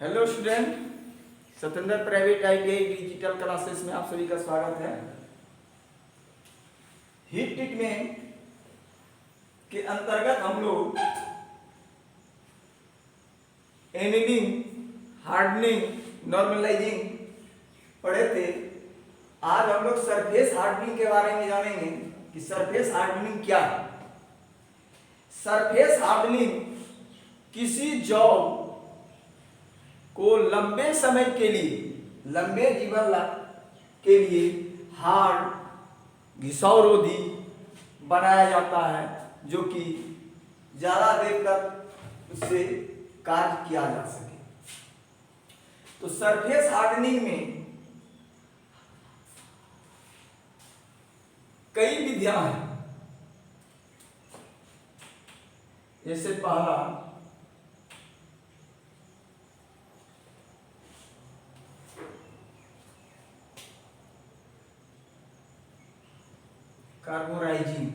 Hello student, Satyendra private ITI digital classes में आप सभी का स्वागत है। हीट ट्रीटमेंट के अंतर्गत हम लोग एनीलिंग, हार्डनिंग, नॉर्मलाइजिंग पढ़े थे। आज हम लोग सरफेस हार्डनिंग के बारे में जानेंगे कि सरफेस हार्डनिंग क्या है। सरफेस हार्डनिंग किसी जॉब को लंबे समय के लिए, लंबे जीवन के लिए हार्ड, घिसावरोधी बनाया जाता है, जो कि ज्यादा देर तक उससे कार्य किया जा सके। तो सरफेस हार्डनिंग में कई विधियां हैं। जैसे पहला कार्बोराइजिंग,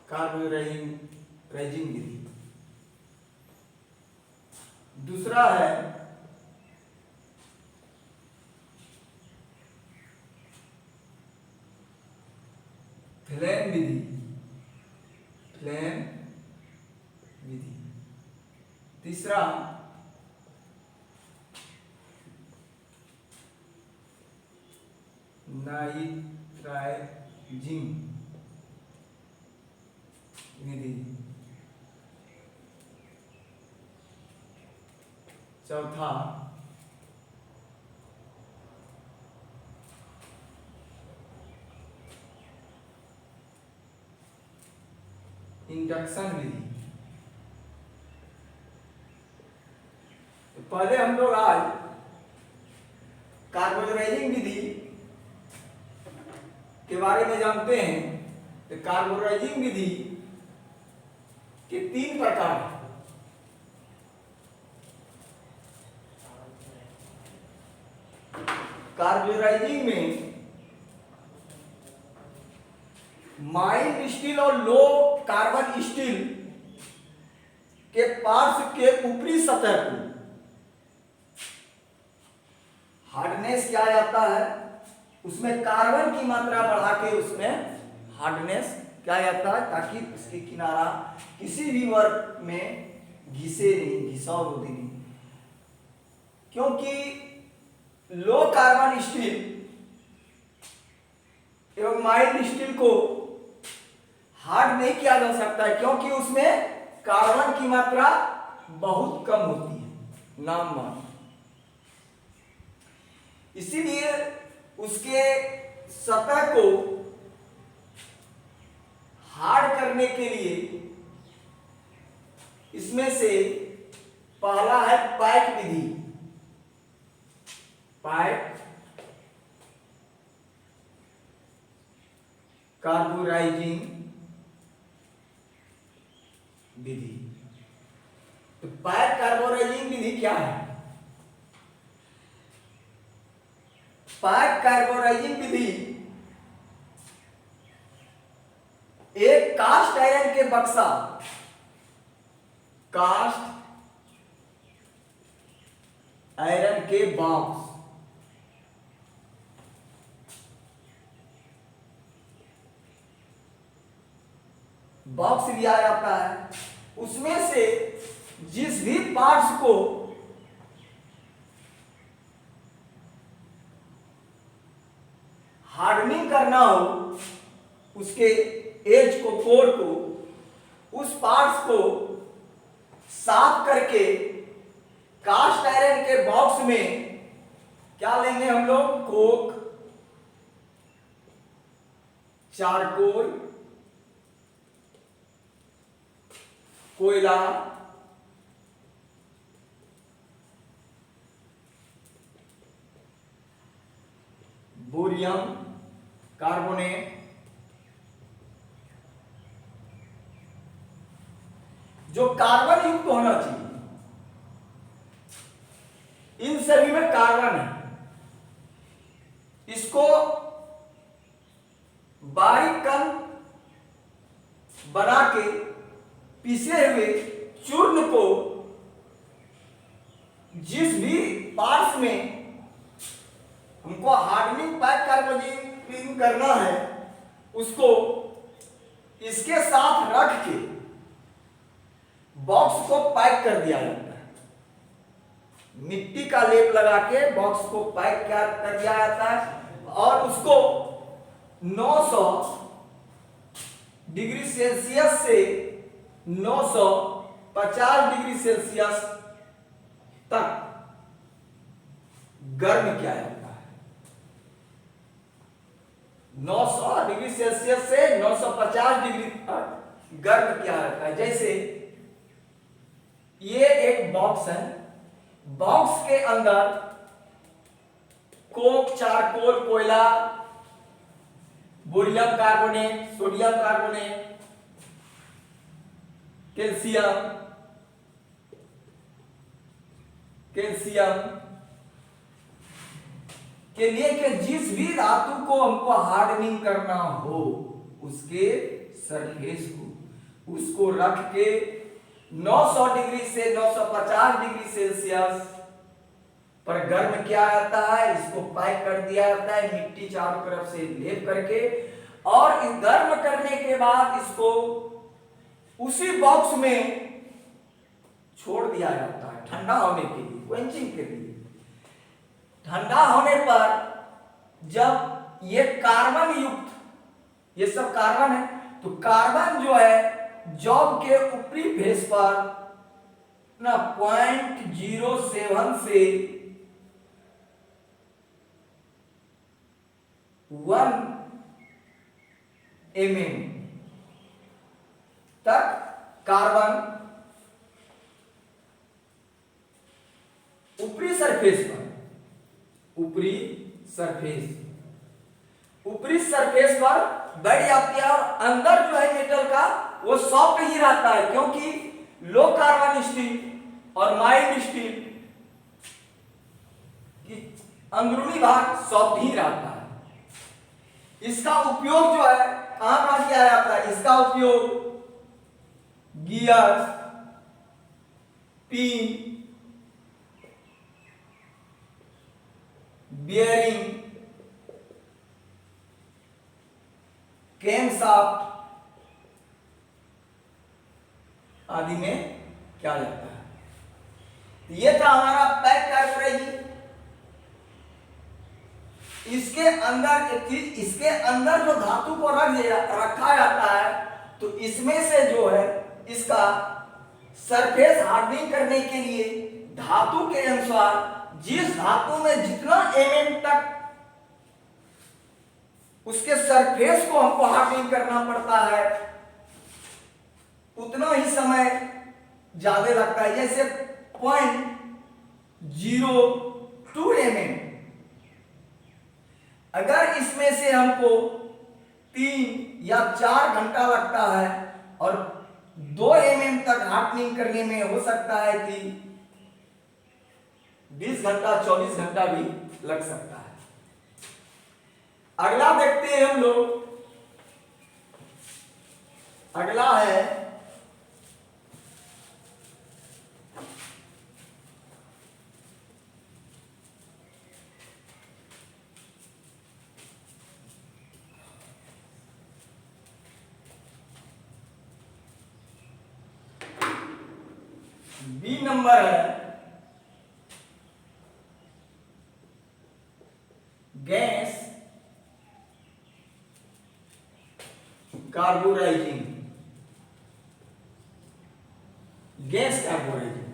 कार्बोराइजिंग विधि। दूसरा है फ्लेम विधि, फ्लेम विधि। तीसरा नाइट्राइजिंग विधि। चौथा इंडक्शन विधि। तो पहले हम लोग आज कार्बोराइजिंग विधि के बारे में जानते हैं। तो कार्बोराइजिंग विधि के 3 प्रकार हैं। कार्बोराइजिंग में माइल्ड स्टील और लो कार्बन स्टील के पार्श्व के ऊपरी सतह को हार्डनेस किया जाता है। उसमें कार्बन की मात्रा बढ़ा के उसमें हार्डनेस किया जाता है, ताकि उसके किनारा किसी भी वर्क में घिसे नहीं, घिसावरोधी नहीं। क्योंकि लो कार्बन स्टील एवं माइल्ड स्टील को हार्ड नहीं किया जा सकता है, क्योंकि उसमें कार्बन की मात्रा बहुत कम होती है, नाम मात्र। इसीलिए उसके सतह को हार्ड करने के लिए इसमें से पहला है पाइप विधि। पाइप कार्बोराइजिंग विधि। तो पाइप कार्बोराइजिंग विधि क्या है? पाइप कार्बोराइजिंग विधि एक कास्ट आयरन के बक्सा, कास्ट आयरन के बॉक्स, बॉक्स लिया जाता है। उसमें से जिस भी पार्ट्स को हार्डनिंग करना हो, उसके एज को, कोर को, उस पार्ट्स को साफ करके कास्ट आयरन के बॉक्स में क्या लेंगे हम लोग? कोक, चारकोल, कोयला, बोरियम कार्बोनेट, जो कार्बन युक्त होना चाहिए। इन सभी में कार्बन है। इसको बारीक कण बना के पिसे हुए चूर्ण को जिस भी पार्ट्स में हमको हार्डनिंग पैक कार्बोनिल करना है उसको इसके साथ रख के बॉक्स को पैक कर दिया जाता है। मिट्टी का लेप लगा के बॉक्स को पैक कर दिया जाता है और उसको 900 डिग्री सेल्सियस से 950 डिग्री सेल्सियस तक गर्म किया जाता है। 900 डिग्री सेल्सियस से 950 डिग्री तक गर्म किया जाता है। जैसे ये एक बॉक्स है, बॉक्स के अंदर कोक, चारकोल, कोयला, bohrium carbonate, sodium carbonate, calcium के लिए कि जिस भी धातु को हमको हार्डनिंग करना हो उसके सरफेस को उसको रख के 900 डिग्री से 950 डिग्री सेल्सियस पर गर्म किया जाता है। इसको पैक कर दिया जाता है मिट्टी चारों तरफ से लेप करके, और इस गर्म करने के बाद इसको उसी बॉक्स में छोड़ दिया जाता है ठंडा होने के लिए, क्वेंचिंग के लिए। ठंडा होने पर जब ये कार्बन युक्त, ये सब कार्बन है, तो कार्बन जो है जॉब के ऊपरी फेस पर ना 0.07 से 1 mm तक कार्बन ऊपरी सरफेस पर, ऊपरी सरफेस पर बढ़ जाती है और अंदर जो है मेटल का वो सॉफ्ट ही रहता है, क्योंकि लो कार्बन स्टील और माइल्ड स्टील की अंदरूनी भाग सॉफ्ट ही रहता है। इसका उपयोग जो है कहां किया जाता है? इसका उपयोग गियर, पिन, बियरिंग, कैमशाफ्ट आदि में किया जाता है। ये था हमारा पैक कार्बोरेजिन। इसके अंदर एक चीज, इसके अंदर जो धातु को रखा जाता है तो इसमें से जो है इसका सरफेस हार्डनिंग करने के लिए धातु के अनुसार जिस धातु में जितना mm तक उसके सरफेस को हमको हार्डनिंग करना पड़ता है उतना ही समय ज्यादा लगता है। जैसे 0.02 mm, अगर इसमें से हमको 3 या 4 घंटा लगता है और 2 mm तक हार्डनिंग करने में हो सकता है कि 20 घंटा 24 घंटा भी लग सकता है। अगला देखते हैं हम लोग। अगला है बी नंबर है गैस कार्बोराइजिंग। गैस कार्बोराइजिंग,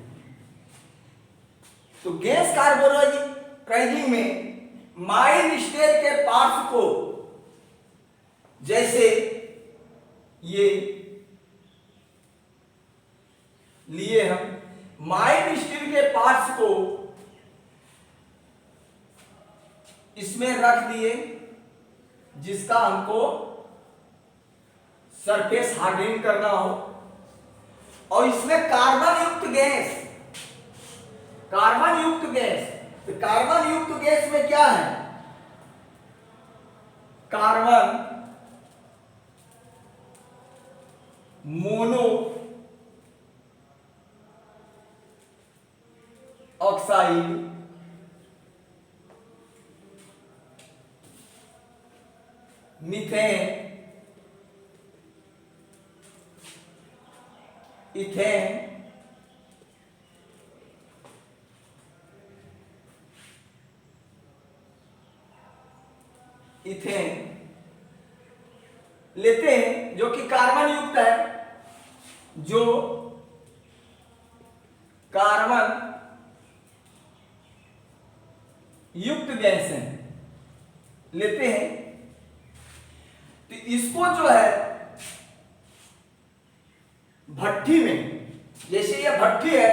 तो गैस कार्बोराइजिंग में माइल्ड स्टेट के पार्ट्स को, जैसे ये लिए हम माइल्ड स्टील के पार्ट्स को इसमें रख दिए जिसका हमको सरफेस हार्डनिंग करना हो, और इसमें कार्बन युक्त गैस, तो कार्बन युक्त गैस में क्या है? Carbon mono oxide, methane, ethane, ethane लेते हैं जो कि कार्बन युक्त है, जो कार्बन युक्त गैस है लेते हैं। तो इसको जो है भट्ठी में, जैसे ये भट्ठी है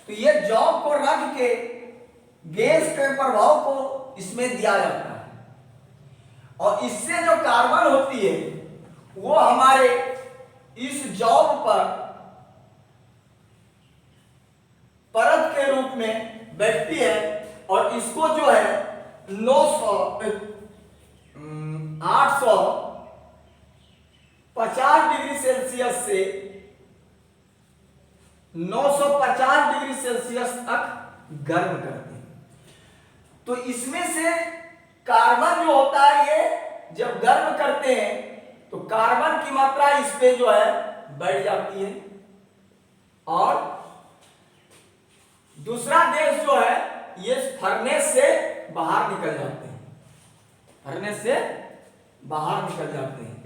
तो ये जॉब को रख के गैस के प्रभाव को इसमें दिया जाता है, और इससे जो कार्बन होती है वो हमारे इस जॉब पर परत के रूप में बैठती है, और इसको जो है 850 डिग्री सेल्सियस से 950 डिग्री सेल्सियस तक गर्म करते हैं। तो इसमें से कार्बन जो होता है ये जब गर्म करते हैं तो कार्बन की मात्रा इस पे जो है बढ़ जाती है, और दूसरा गैस जो है ये फर्नेस से बाहर निकल जाते हैं, फर्नेस से बाहर निकल जाते हैं।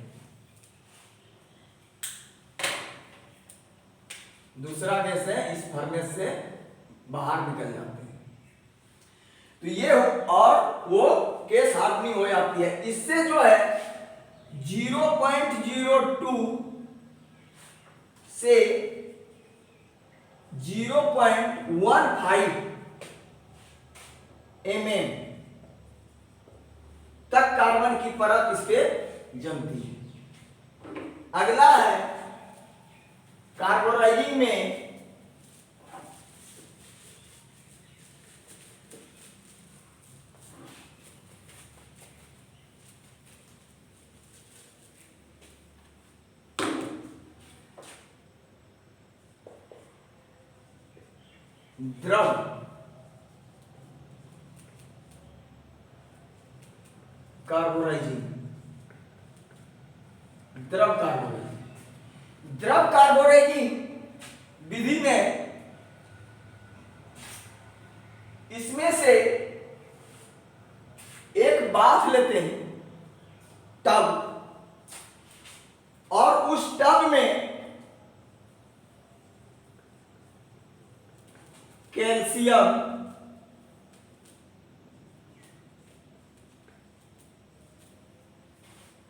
दूसरा गैस है इस फर्नेस से बाहर निकल जाते हैं। तो ये और वो गैस हार्डनिंग हो जाती है। इससे जो है 0.02 से 0.15 mm तक कार्बन की परत इस पे जमती है। अगला है कार्बोराइजिंग में द्रव कार्बोराइजिंग, द्रव कार्बोराइजिंग, द्रव कार्बोराइजिंग विधि में इसमें से एक बाथ लेते हैं टब, और उस टब में कैल्शियम,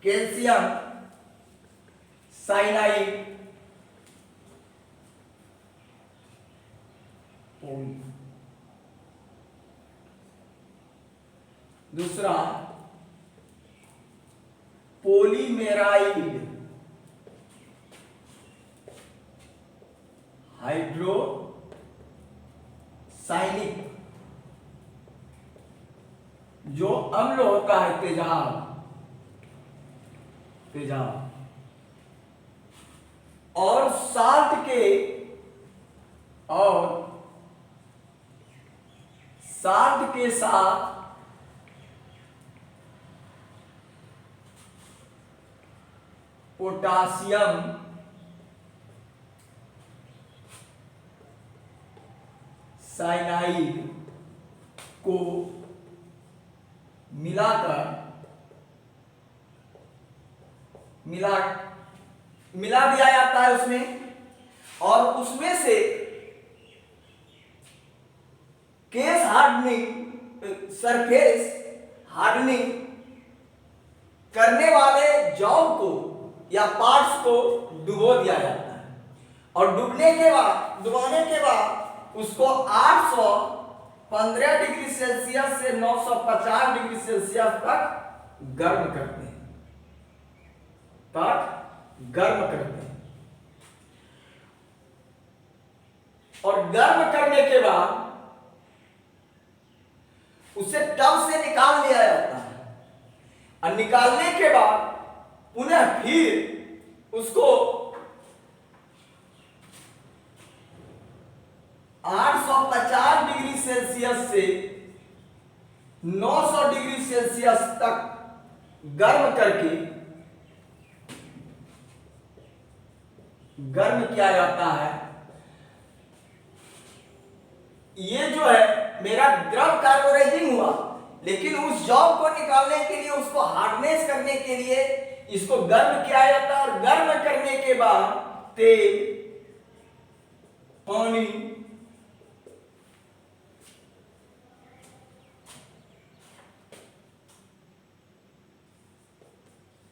कैल्शियम साइनाइड, दूसरा पॉलीमेराइड, हाइड्रो साइनिक, जो अम्ल होता है तेजाब, तेजाब, और साल्ट के, और साल्ट के साथ पोटासियम, साइनाइड को मिलाकर मिला दिया जाता है उसमें, और उसमें से केस हार्डनिंग, सरफेस हार्डनिंग करने वाले जॉब को या पार्ट्स को डुबो दिया जाता है, और डुबाने के बाद उसको 815 डिग्री सेल्सियस से 950 डिग्री सेल्सियस तक गर्म करते हैं, और गर्म करने के बाद उसे टब से निकाल लिया जाता है, और निकालने के बाद पुनः फिर उसको 850 डिग्री सेल्सियस से 900 डिग्री सेल्सियस तक गर्म करके गर्म किया जाता है। ये जो है मेरा द्रव कार्बोराइजिंग हुआ, लेकिन उस जॉब को निकालने के लिए, उसको हार्डनेस करने के लिए इसको गर्म किया जाता है। और गर्म करने के बाद तेल, पानी,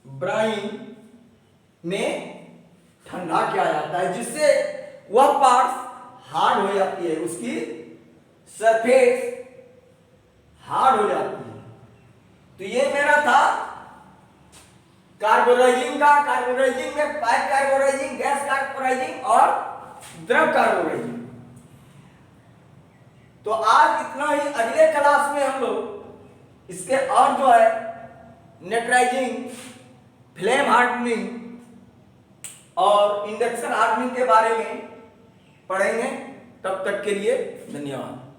ब्राइन में ठंडा किया जाता है, जिससे वह पार्ट्स हार्ड हो जाती है, उसकी सरफेस हार्ड हो जाती है। तो ये मेरा था कार्बोराइजिंग का। कार्बोराइजिंग में पाइप कार्बोराइजिंग, गैस कार्बोराइजिंग और द्रव कार्बोराइजिंग। तो आज इतना ही। अगले क्लास में हम लोग इसके और जो है नेट्राइजिंग, फ्लेम हार्डनिंग और इंडक्शन हार्डनिंग के बारे में पढ़ेंगे। तब तक के लिए धन्यवाद।